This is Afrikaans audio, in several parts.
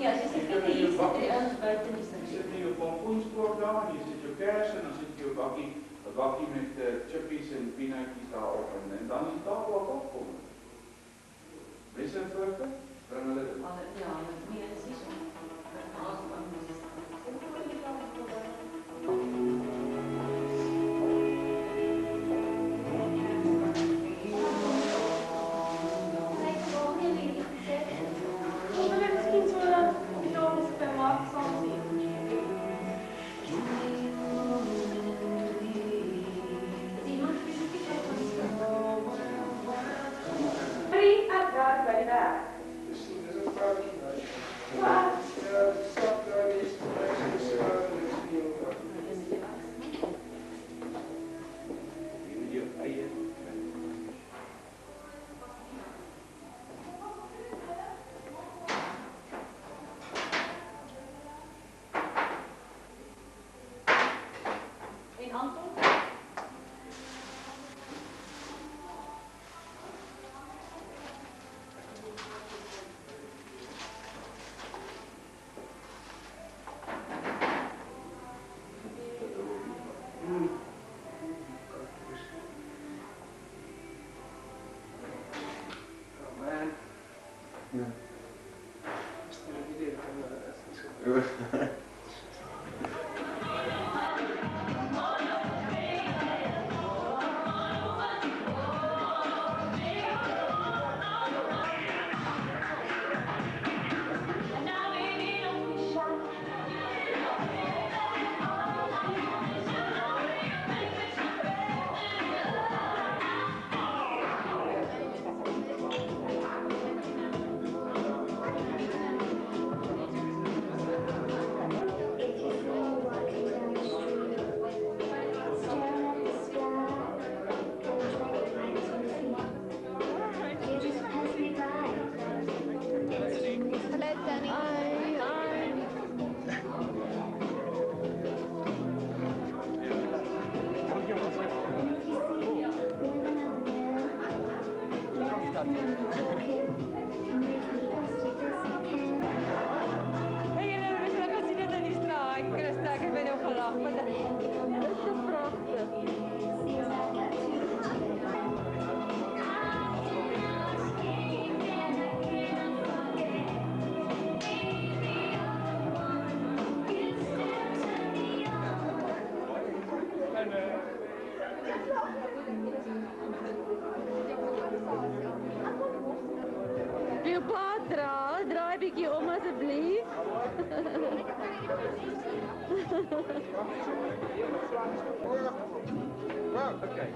Ja, ze zitten hier, zitten buiten is Je zit nu op pompoensblok dan, je zit je kaas en dan zit je een bakkie met chippies en peanutjes daarop en dan is dat wat opkomen. Wisselvruchten, brengen we het. Ja, meer precies. Cleopatra, draai een beetje om alsjeblieft. Oké.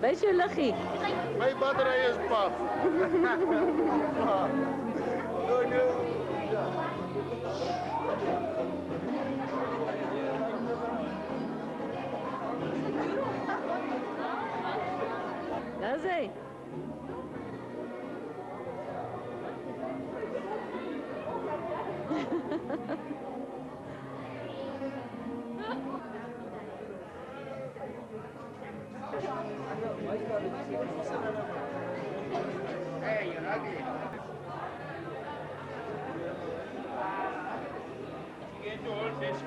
Wees je lucky. Mijn batterij is pap. Daar's hy. Hey, you're ugly. You get to old fish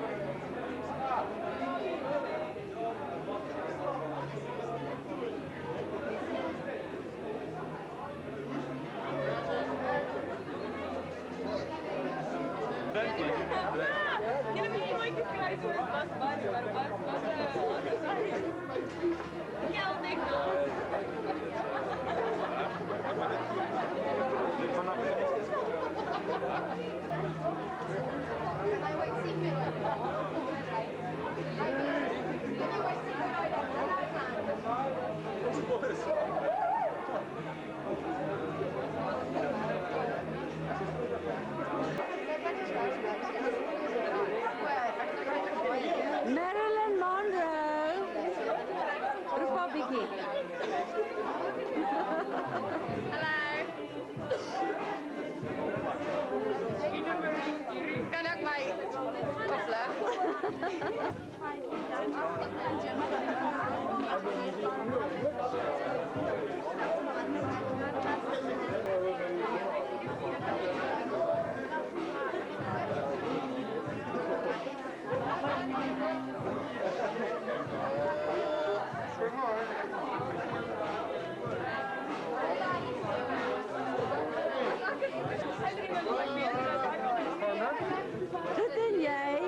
Jullie hebben niet mooi gekruist. Bas. Heel dik dan. Marilyn Monroe. Republiek. Kan ook mij koppelen. Goed en jij?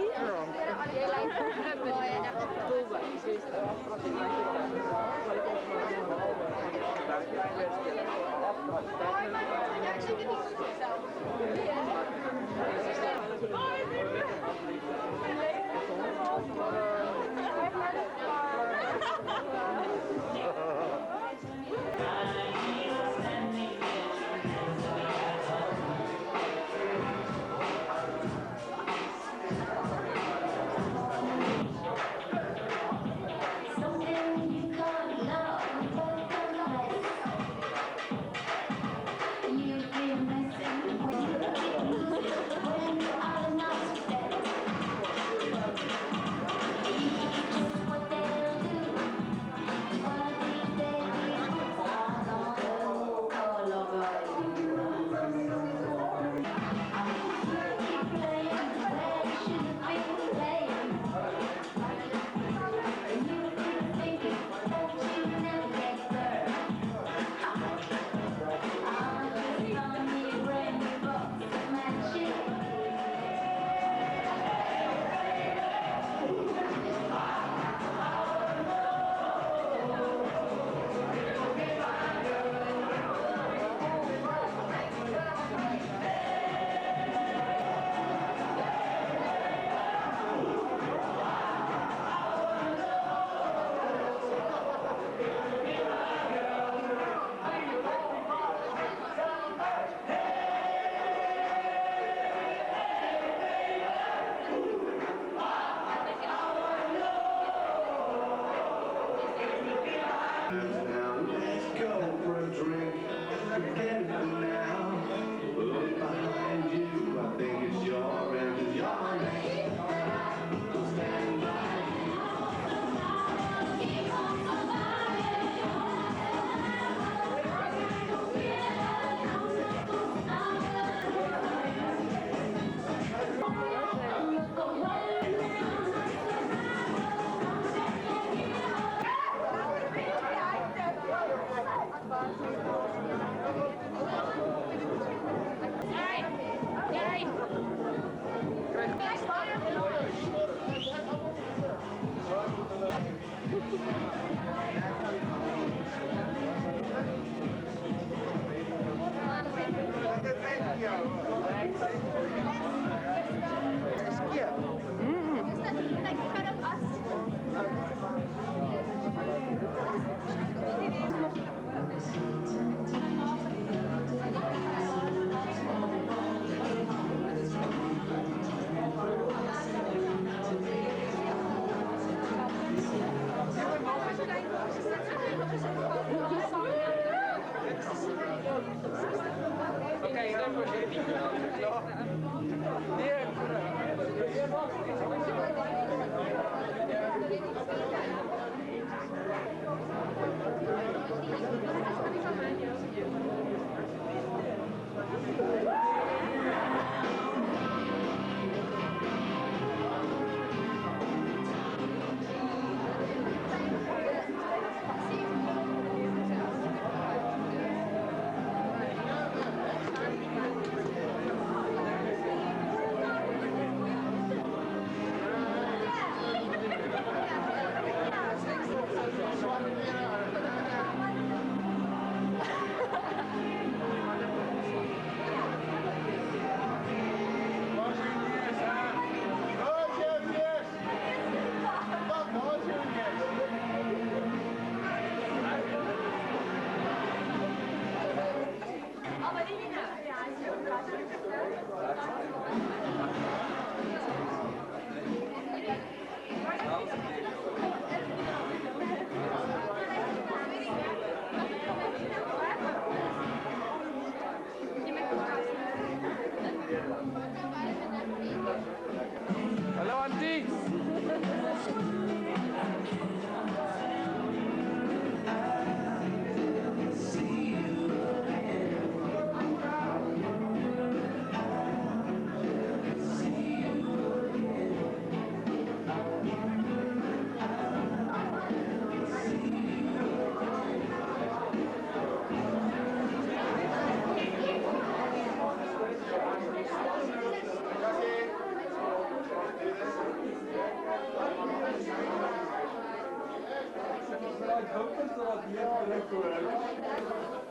Hallo Antie!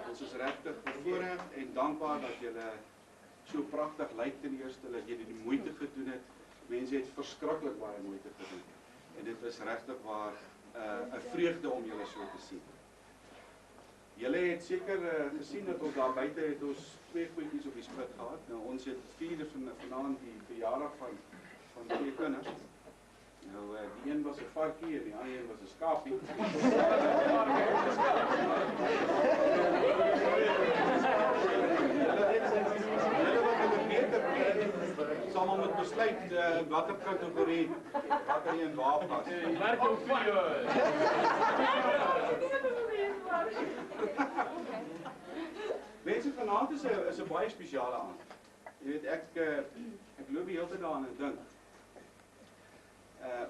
Ons is regtig bevoorreg en dankbaar dat julle so pragtig lyk ten eerste, dat julle die moeite gedoen het. Mense het verskriklik baie moeite gedoen. En dit is regtig waar 'n vreugde om julle so te sien. Julle het seker gesien dat ons daar buite het ons 2 goedjies op die spit gehad. Nou ons het 4 vanaand die verjaardag van 2 kinders. Nou, die een was 'n varkie en die ander een was 'n skapie. Hulle wat hulle beter ken, sal maar moet besluit watter kategorie watter een waar pas. Werk jou vir Mense, vanaand is 'n baie spesiale aand. Jy weet, ek loop die hele tyd daaraan en dink.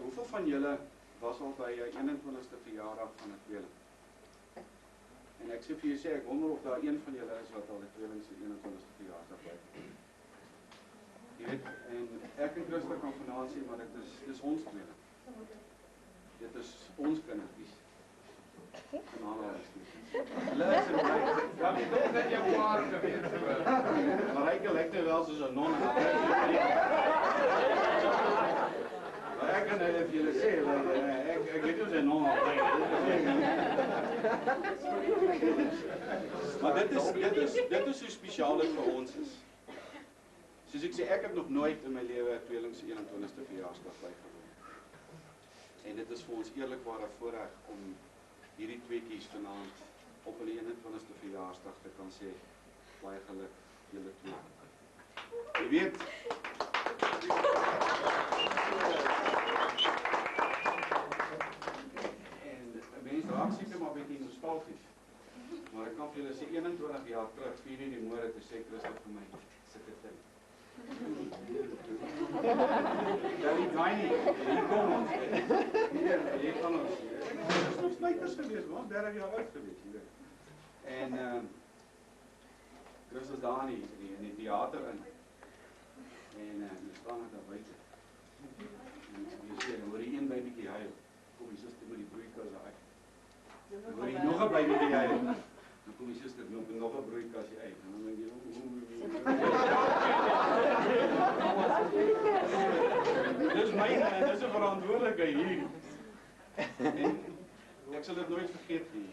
Hoeveel van julle was al by 21ste verjaardag van 'n tweeling? En ek sê vir julle, ek wonder of daar een van julle is wat al 'n tweeling se 21ste verjaardag by. Jy weet, en ek en Christa kan vanaand sê, maar dit is ons tweeling. Dit is ons kindertjies. Hulle is in my, Ja, die dog dat jy maar geweet het. Marijke lyk nou wel soos 'n non. Maar ek kan net vir julle sê, ek weet hoe sy non altyd. Maar dit is so spesiaal dit vir ons is. Soos ek sê, ek het nog nooit in my lewe 'n tweeling se 21ste verjaarsdag bygewoon. En dit is vir ons eerlikwaar 'n voorreg om hierdie tweetjies vanaand op hulle 21ste verjaarsdag te kan sê, baie geluk julle twee. Jy weet, en 'n mens raak seker maar 'n bietjie nostalgies. Maar ek kan vir julle sê 21 jaar terug, 4:00 die môre te sê Christa vir my, sit dit in. Danny Tiny, hier kom ons. Hier kan ons. Ons is spuiters geweest, ons 30 jaar oud geweest, jy weet. En Chris was daar in die theater in. En die staan het daar buite. En jy sê, hoor die een babytjie huil. Kom die suster met die broeikas uit. Hoor jy nog 'n babytjie huil. Dan kom die suster nog 'n broeikasie uit. En dan dink jy, dis myne en dis 'n verantwoordelikheid hier. En ek sal dit nooit vergeet nie.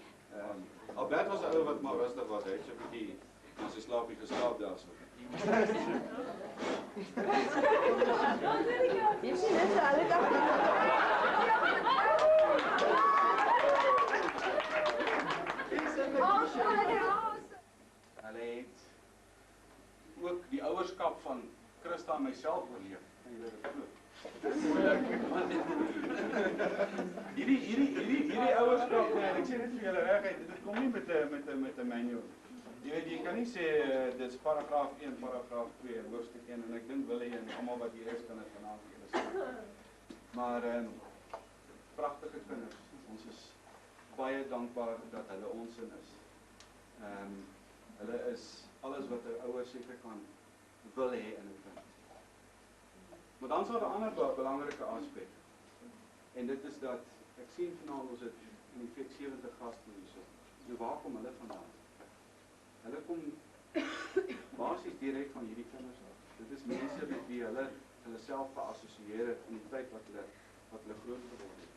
Albert was 'n ou wat maar rustig was, hy het so 'n bietjie na sy slaapie geslaap daarso. Jy sien dit alle dag. Hulle het ook die ouerskap van Christa en myself oorleef. Kan jy dit glo? Hierdie ouerskap, nee, ek sê dit vir julle reguit, dit kom nie met 'n manual. Jy weet, jy kan nie sê dit is paragraaf 1, paragraaf 2, hoofstuk 1 en ek dink Willie en almal wat hier is kan dit vanaand vir julle sê. Maar pragtige kinders. Ons is baie dankbaar dat hulle ons in is. Hulle is alles wat 'n ouer seker kan wil hê in 'n kind. Maar dan is daar 'n ander belangrike aspek. En dit is dat ek sien vanaand ons het in die 70 gaste hierso. Nou waar kom hulle vandaan? Hulle kom basies direk van hierdie kinders af. Dit is mense met wie hulle self geassosieer het in die tyd wat hulle groot geword het.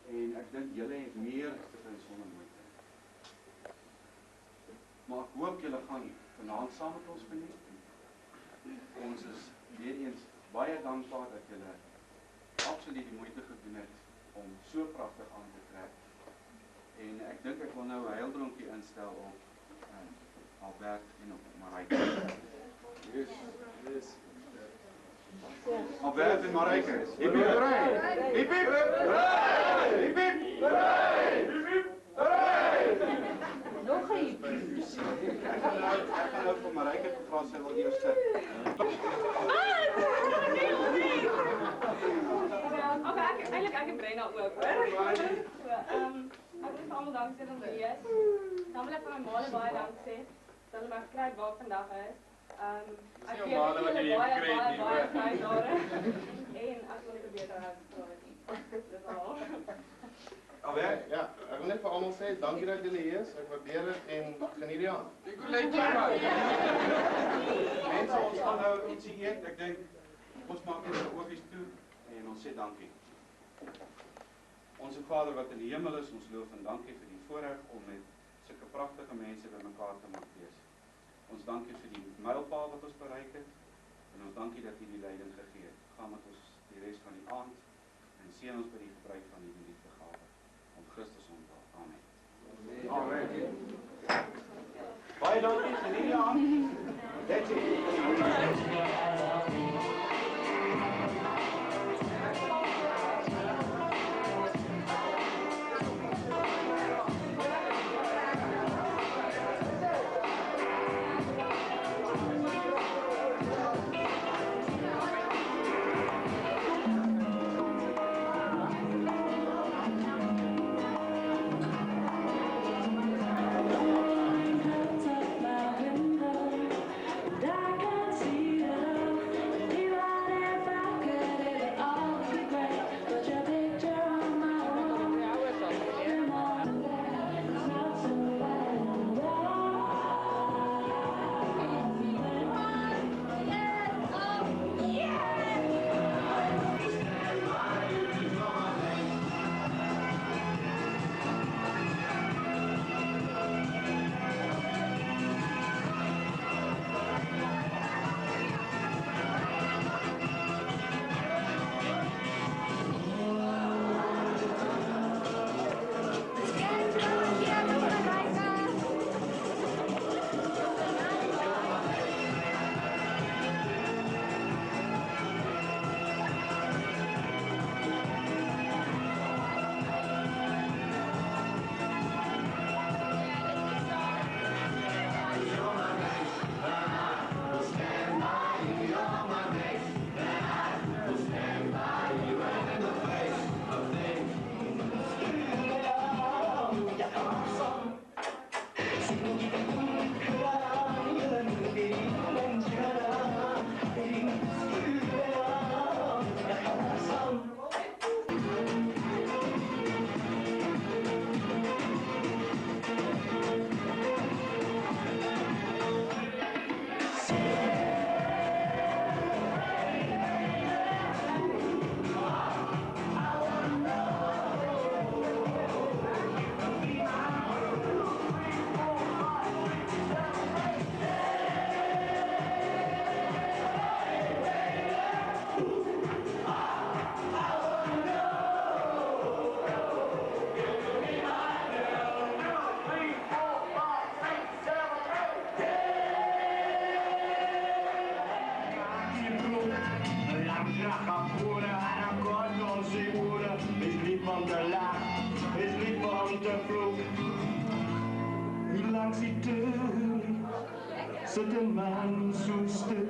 En ek dink julle het meer te doen sonder moeite. Maar ek hoop julle gaan vanaand saam met ons geniet. Ons is weer eens baie dankbaar dat julle absoluut die moeite gedoen het om so pragtig aan te trek. En ek dink ek wil nou 'n heildronkie instel op Albert en op Marijke. Yes. Albert en Marijke. Hiep hiep hooray! Hiep hiep hooray! Hiep hiep hooray! Hiep hiep hooray! Nog een hiep. Ek gaan nou vir Marijke gevra sy wil eers sit. Okay, eintlik ek brein nou ook, hoor. Ek wil vir almal dankie sê dat hulle hier is. Dan wil ek vir my maale baie dankie sê dat hulle my gekry het waar ek vandag is. Ek jou maale wat jy hier gekry het nie, baie hoor. baie jare. En ek wil nie beter uitpraat nie. Dis al. Albert, Ja, ek wil net vir almal sê, dankie dat julle hier is. Ek waardeer dit en geniet die aand. Ek wil net maar. mense, ons gaan nou ietsie eet. Ek dink ons maak net ons oogies toe en ons sê dankie. Onse Vader wat in die hemel is, ons loof en dankie vir die voorreg om met sulke pragtige mense bymekaar te mag wees. Ons dankie vir die mylpaal wat ons bereik het en ons dankie dat U die leiding gegee het. Gaan met ons die res van die aand en seën ons by die gebruik van hierdie liefdegawe. Om Christus ontwil. Amen. Amen. Baie dankie, geniet die aand. That's it. Die afloop. Hier langs die deur zit een man zo stil.